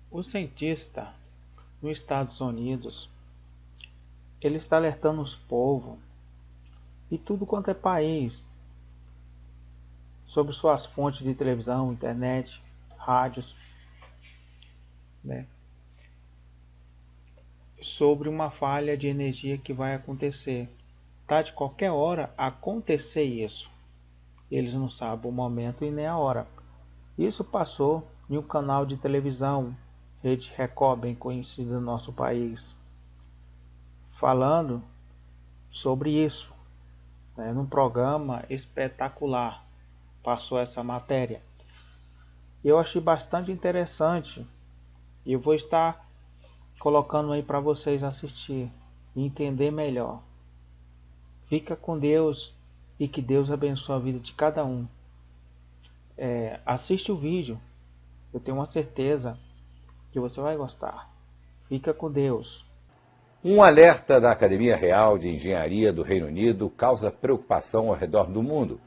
O cientista nos Estados Unidos, ele está alertando os povos e tudo quanto é país sobre suas fontes de televisão, internet, rádios, né? Sobre uma falha de energia que vai acontecer. Tá de qualquer hora acontecer isso. Eles não sabem o momento e nem a hora. Isso passou em um canal de televisão, Rede Record, bem conhecido no nosso país, falando sobre isso, né, num programa espetacular. Passou essa matéria. Eu achei bastante interessante e eu vou estar colocando aí para vocês assistir e entender melhor. Fica com Deus e que Deus abençoe a vida de cada um. Assiste o vídeo, eu tenho uma certeza que você vai gostar. Fica com Deus. Um alerta da Academia Real de Engenharia do Reino Unido causa preocupação ao redor do mundo.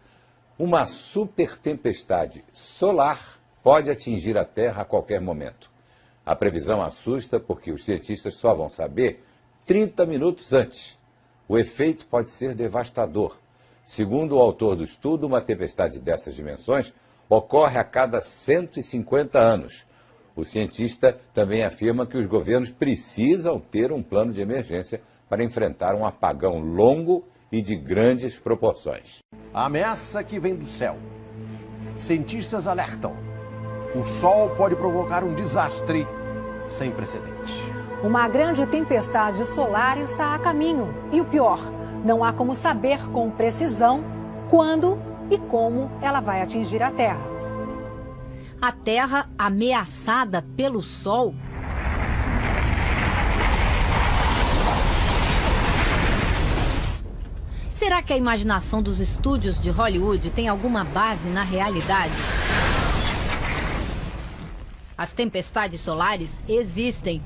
Uma super tempestade solar pode atingir a Terra a qualquer momento. A previsão assusta porque os cientistas só vão saber 30 minutos antes. O efeito pode ser devastador. Segundo o autor do estudo, uma tempestade dessas dimensões ocorre a cada 150 anos. O cientista também afirma que os governos precisam ter um plano de emergência para enfrentar um apagão longo e de grandes proporções. A ameaça que vem do céu. Cientistas alertam. O sol pode provocar um desastre sem precedente. Uma grande tempestade solar está a caminho. E o pior, não há como saber com precisão quando e como ela vai atingir a Terra. A Terra ameaçada pelo Sol? Será que a imaginação dos estúdios de Hollywood tem alguma base na realidade? As tempestades solares existem.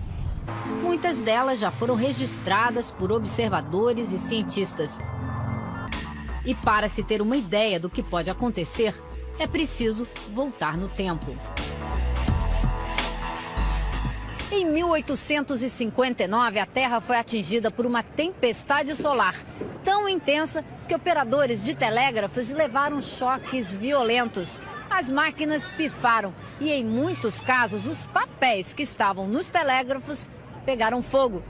Muitas delas já foram registradas por observadores e cientistas. E para se ter uma ideia do que pode acontecer, é preciso voltar no tempo. Em 1859, a Terra foi atingida por uma tempestade solar tão intensa que operadores de telégrafos levaram choques violentos. As máquinas pifaram e, em muitos casos, os papéis que estavam nos telégrafos pegaram fogo.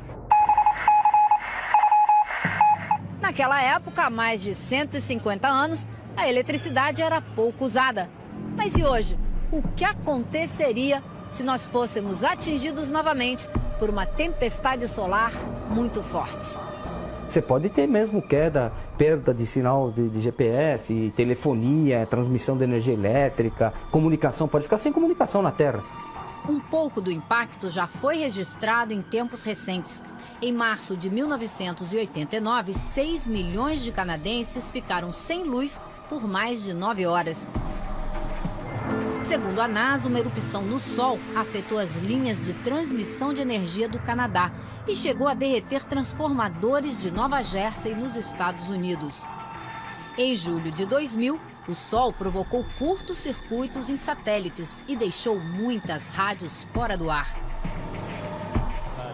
Naquela época, há mais de 150 anos, a eletricidade era pouco usada. Mas e hoje? O que aconteceria se nós fôssemos atingidos novamente por uma tempestade solar muito forte? Você pode ter mesmo queda, perda de sinal de GPS, telefonia, transmissão de energia elétrica, comunicação, pode ficar sem comunicação na Terra. Um pouco do impacto já foi registrado em tempos recentes. Em março de 1989, 6 milhões de canadenses ficaram sem luz por mais de 9 horas. Segundo a NASA, uma erupção no Sol afetou as linhas de transmissão de energia do Canadá e chegou a derreter transformadores de Nova Jersey, nos Estados Unidos. Em julho de 2000, o Sol provocou curtos-circuitos em satélites e deixou muitas rádios fora do ar.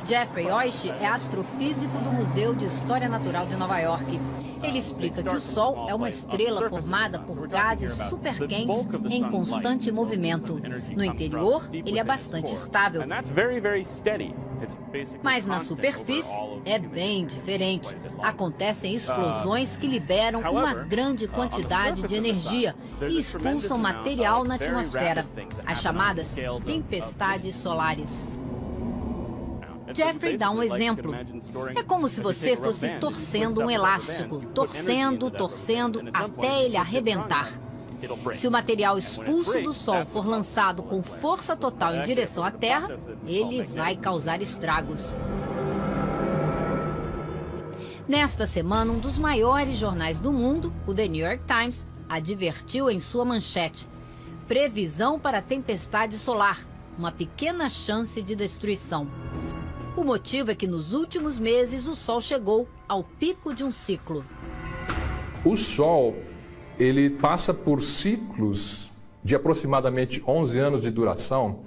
Jeffrey Oish é astrofísico do Museu de História Natural de Nova York. Ele explica que o Sol é uma estrela formada por gases superquentes em constante movimento. No interior, ele é bastante estável. Mas na superfície é bem diferente. Acontecem explosões que liberam uma grande quantidade de energia e expulsam material na atmosfera, as chamadas tempestades solares. Jeffrey dá um exemplo. É como se você fosse torcendo um elástico, torcendo até ele arrebentar. Se o material expulso do Sol for lançado com força total em direção à Terra, ele vai causar estragos. Nesta semana, um dos maiores jornais do mundo, o The New York Times, advertiu em sua manchete: previsão para tempestade solar, uma pequena chance de destruição. O motivo é que nos últimos meses o Sol chegou ao pico de um ciclo. O Sol, ele passa por ciclos de aproximadamente 11 anos de duração,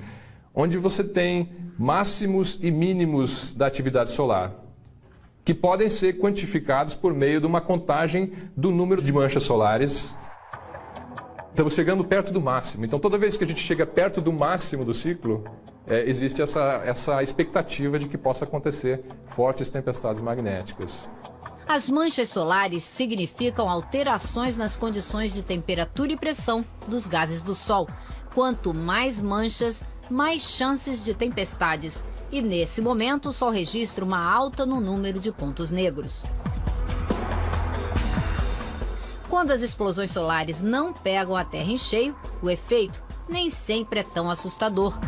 onde você tem máximos e mínimos da atividade solar, que podem ser quantificados por meio de uma contagem do número de manchas solares. Estamos chegando perto do máximo. Então, toda vez que a gente chega perto do máximo do ciclo, existe essa expectativa de que possa acontecer fortes tempestades magnéticas. As manchas solares significam alterações nas condições de temperatura e pressão dos gases do Sol. Quanto mais manchas, mais chances de tempestades. E nesse momento, o Sol registra uma alta no número de pontos negros. Quando as explosões solares não pegam a Terra em cheio, o efeito nem sempre é tão assustador.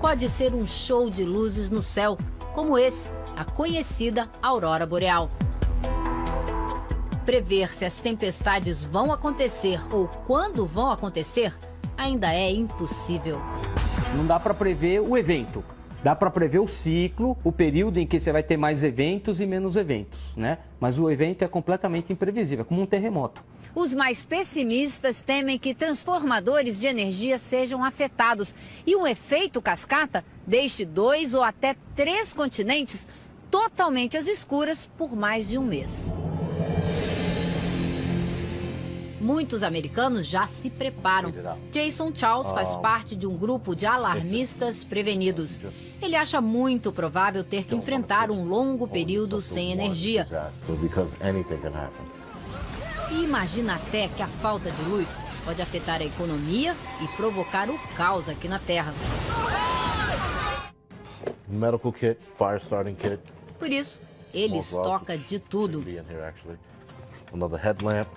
Pode ser um show de luzes no céu, como esse, a conhecida aurora boreal. Prever se as tempestades vão acontecer ou quando vão acontecer ainda é impossível. Não dá para prever o evento. Dá para prever o ciclo, o período em que você vai ter mais eventos e menos eventos, né? Mas o evento é completamente imprevisível, é como um terremoto. Os mais pessimistas temem que transformadores de energia sejam afetados e um efeito cascata deixe 2 ou até 3 continentes totalmente às escuras por mais de um mês. Muitos americanos já se preparam. Jason Charles faz parte de um grupo de alarmistas prevenidos. Ele acha muito provável ter que enfrentar um longo período sem energia. E imagina até que a falta de luz pode afetar a economia e provocar o caos aqui na Terra. Medical kit, fire starting kit. Por isso, ele estoca de tudo. Another headlamp.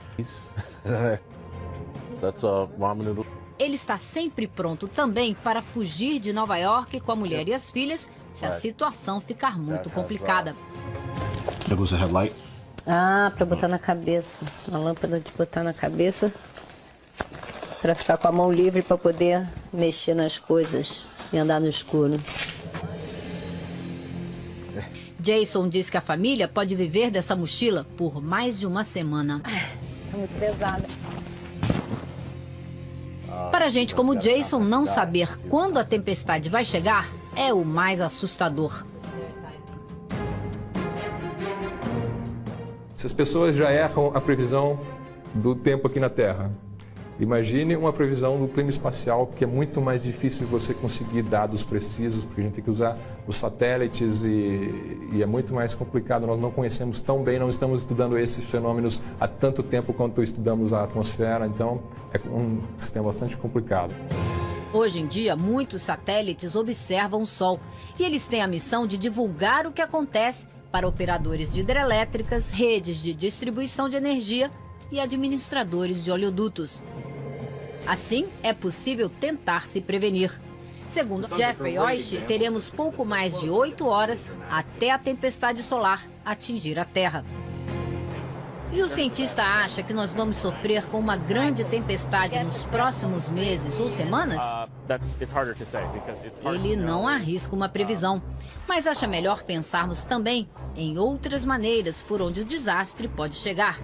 That's ramen noodle. Ele está sempre pronto também para fugir de Nova York com a mulher e as filhas se a situação ficar muito complicada. There goes a headlight. Ah, para botar na cabeça. Uma lâmpada de botar na cabeça para ficar com a mão livre para poder mexer nas coisas e andar no escuro. Jason diz que a família pode viver dessa mochila por mais de uma semana. É muito pesada. Para gente como Jason, não saber quando a tempestade vai chegar é o mais assustador. Se as pessoas já erram a previsão do tempo aqui na Terra, imagine uma previsão do clima espacial, que é muito mais difícil de você conseguir dados precisos, porque a gente tem que usar os satélites e é muito mais complicado. Nós não conhecemos tão bem, não estamos estudando esses fenômenos há tanto tempo quanto estudamos a atmosfera, então é um sistema bastante complicado. Hoje em dia, muitos satélites observam o Sol e eles têm a missão de divulgar o que acontece para operadores de hidrelétricas, redes de distribuição de energia e administradores de oleodutos. Assim, é possível tentar se prevenir. Segundo Jeffrey Oish, teremos pouco mais de 8 horas até a tempestade solar atingir a Terra. E o cientista acha que nós vamos sofrer com uma grande tempestade nos próximos meses ou semanas? Ele não arrisca uma previsão, mas acha melhor pensarmos também em outras maneiras por onde o desastre pode chegar.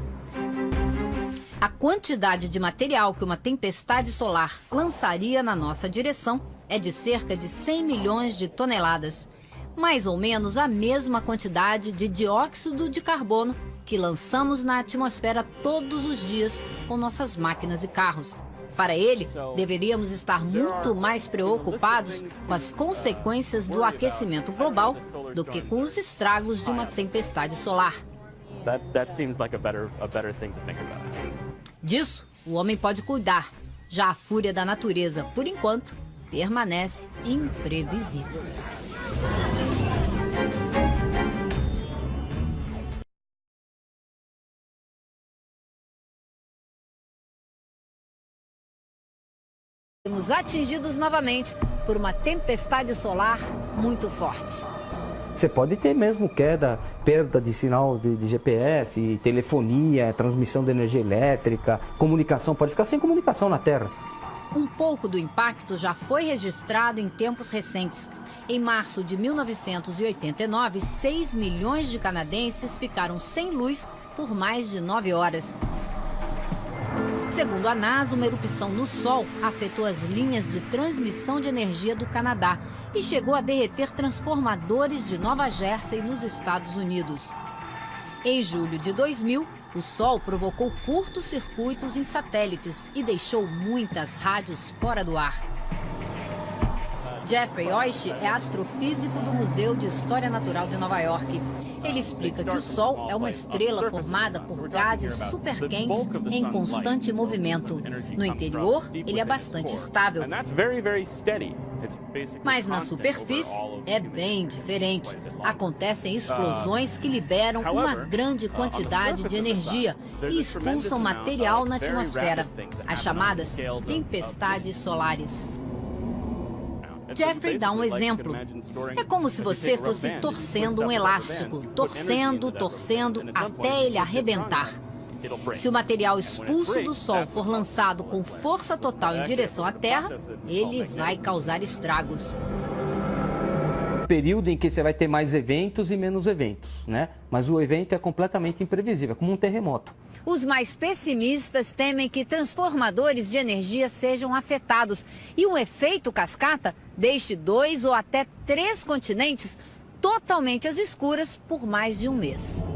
A quantidade de material que uma tempestade solar lançaria na nossa direção é de cerca de 100 milhões de toneladas. Mais ou menos a mesma quantidade de dióxido de carbono que lançamos na atmosfera todos os dias com nossas máquinas e carros. Para ele, deveríamos estar muito mais preocupados com as consequências do aquecimento global do que com os estragos de uma tempestade solar. Disso, o homem pode cuidar. Já a fúria da natureza, por enquanto, permanece imprevisível. Seremos atingidos novamente por uma tempestade solar muito forte. Você pode ter mesmo queda, perda de sinal de GPS, telefonia, transmissão de energia elétrica, comunicação, pode ficar sem comunicação na Terra. Um pouco do impacto já foi registrado em tempos recentes. Em março de 1989, 6 milhões de canadenses ficaram sem luz por mais de 9 horas. Segundo a NASA, uma erupção no Sol afetou as linhas de transmissão de energia do Canadá e chegou a derreter transformadores de Nova Jersey, nos Estados Unidos. Em julho de 2000, o Sol provocou curtos-circuitos em satélites e deixou muitas rádios fora do ar. Jeffrey Oish é astrofísico do Museu de História Natural de Nova York. Ele explica que o Sol é uma estrela formada por gases superquentes em constante movimento. No interior, ele é bastante estável. Mas na superfície é bem diferente. Acontecem explosões que liberam uma grande quantidade de energia e expulsam material na atmosfera, as chamadas tempestades solares. Jeffrey dá um exemplo. É como se você fosse torcendo um elástico, torcendo até ele arrebentar. Se o material expulso do Sol for lançado com força total em direção à Terra, ele vai causar estragos. Período em que você vai ter mais eventos e menos eventos, né? Mas o evento é completamente imprevisível, como um terremoto. Os mais pessimistas temem que transformadores de energia sejam afetados e um efeito cascata deixe 2 ou até 3 continentes totalmente às escuras por mais de um mês.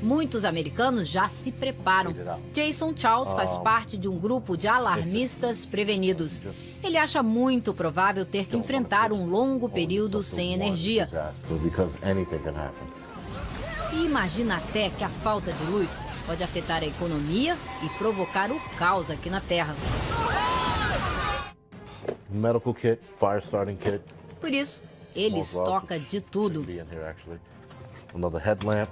Muitos americanos já se preparam. Jason Charles faz parte de um grupo de alarmistas prevenidos. Ele acha muito provável ter que enfrentar um longo período sem energia. E imagina até que a falta de luz pode afetar a economia e provocar o caos aqui na Terra. Medical kit, fire starting kit. Por isso, ele estoca de tudo. Another headlamp.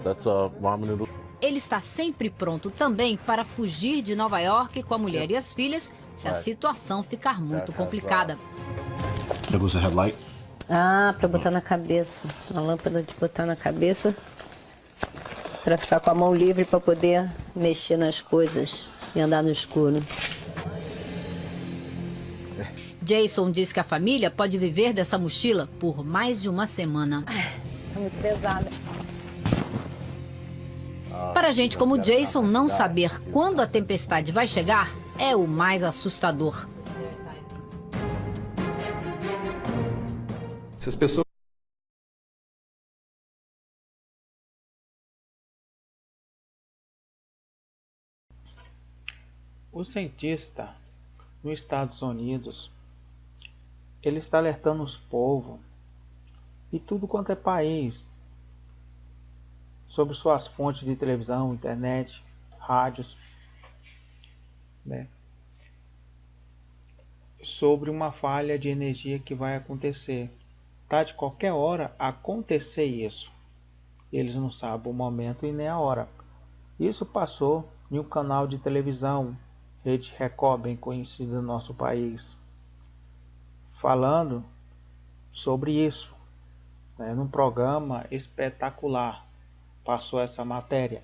That's ramen noodle. Ele está sempre pronto também para fugir de Nova York com a mulher e as filhas se a situação ficar muito complicada. There goes a headlight. Ah, para botar na cabeça. Uma lâmpada de botar na cabeça para ficar com a mão livre para poder mexer nas coisas e andar no escuro. Jason diz que a família pode viver dessa mochila por mais de uma semana. É muito pesada. Para gente como Jason, não saber quando a tempestade vai chegar é o mais assustador. Se as pessoas O cientista nos Estados Unidos, ele está alertando os povos e tudo quanto é país sobre suas fontes de televisão, internet, rádios, né? Sobre uma falha de energia que vai acontecer. Tá de qualquer hora acontecer isso. Eles não sabem o momento e nem a hora. Isso passou em um canal de televisão, Rede Record, bem conhecida no nosso país, falando sobre isso, né? Num programa espetacular passou essa matéria.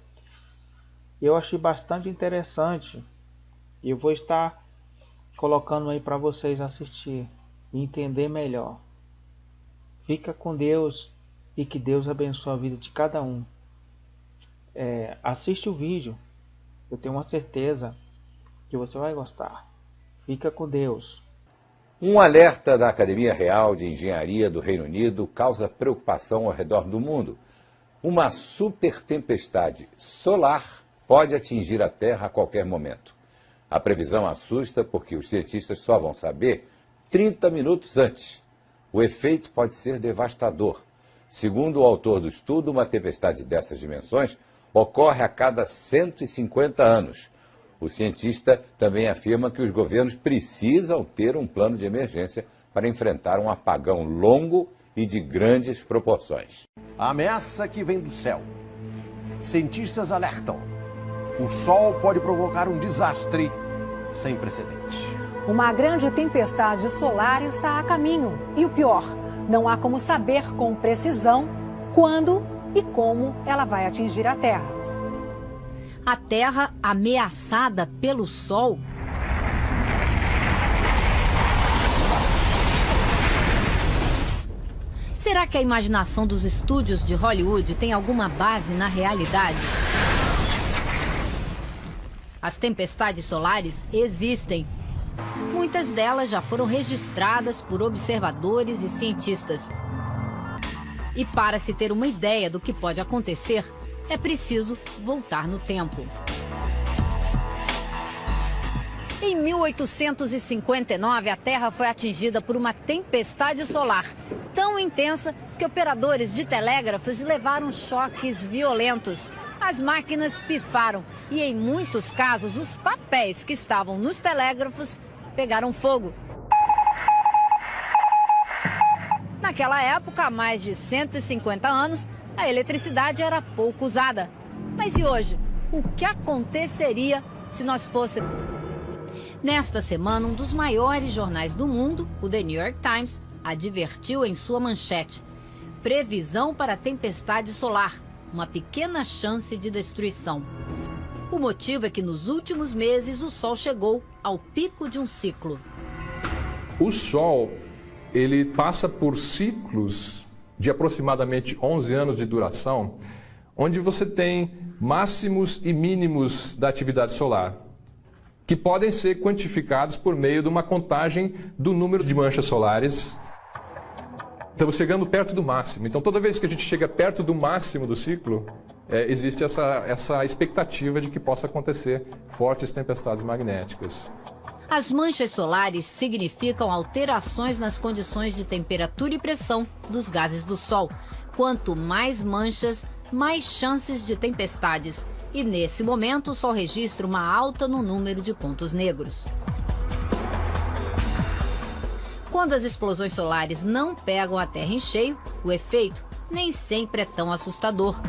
Eu achei bastante interessante e eu vou estar colocando aí para vocês assistir e entender melhor. Fica com Deus e que Deus abençoe a vida de cada um. Assiste o vídeo, eu tenho uma certeza que você vai gostar. Fica com Deus. Um alerta da Academia Real de Engenharia do Reino Unido causa preocupação ao redor do mundo. Uma super tempestade solar pode atingir a Terra a qualquer momento. A previsão assusta porque os cientistas só vão saber 30 minutos antes. O efeito pode ser devastador. Segundo o autor do estudo, uma tempestade dessas dimensões ocorre a cada 150 anos. O cientista também afirma que os governos precisam ter um plano de emergência para enfrentar um apagão longo e de grandes proporções. A ameaça que vem do céu. Cientistas alertam. O Sol pode provocar um desastre sem precedente. Uma grande tempestade solar está a caminho. E o pior, não há como saber com precisão quando e como ela vai atingir a Terra. A Terra ameaçada pelo Sol. Será que a imaginação dos estúdios de Hollywood tem alguma base na realidade? As tempestades solares existem. Muitas delas já foram registradas por observadores e cientistas. E para se ter uma ideia do que pode acontecer, é preciso voltar no tempo. Em 1859, a Terra foi atingida por uma tempestade solar tão intensa que operadores de telégrafos levaram choques violentos. As máquinas pifaram e, em muitos casos, os papéis que estavam nos telégrafos pegaram fogo. Naquela época, há mais de 150 anos, a eletricidade era pouco usada. Mas e hoje? O que aconteceria se nós fôssemos... Nesta semana, um dos maiores jornais do mundo, o The New York Times, advertiu em sua manchete: previsão para tempestade solar, uma pequena chance de destruição. O motivo é que nos últimos meses o Sol chegou ao pico de um ciclo. O Sol, ele passa por ciclos de aproximadamente 11 anos de duração, onde você tem máximos e mínimos da atividade solar, que podem ser quantificados por meio de uma contagem do número de manchas solares. Estamos chegando perto do máximo. Então, toda vez que a gente chega perto do máximo do ciclo, existe essa expectativa de que possa acontecer fortes tempestades magnéticas. As manchas solares significam alterações nas condições de temperatura e pressão dos gases do Sol. Quanto mais manchas, mais chances de tempestades. E nesse momento o Sol registra uma alta no número de pontos negros. Quando as explosões solares não pegam a Terra em cheio, o efeito nem sempre é tão assustador.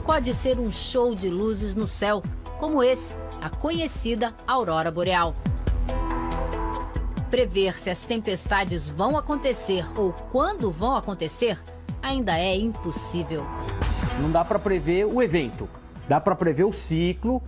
Pode ser um show de luzes no céu, como esse, a conhecida aurora boreal. Prever se as tempestades vão acontecer ou quando vão acontecer ainda é impossível. Não dá para prever o evento, dá para prever o ciclo,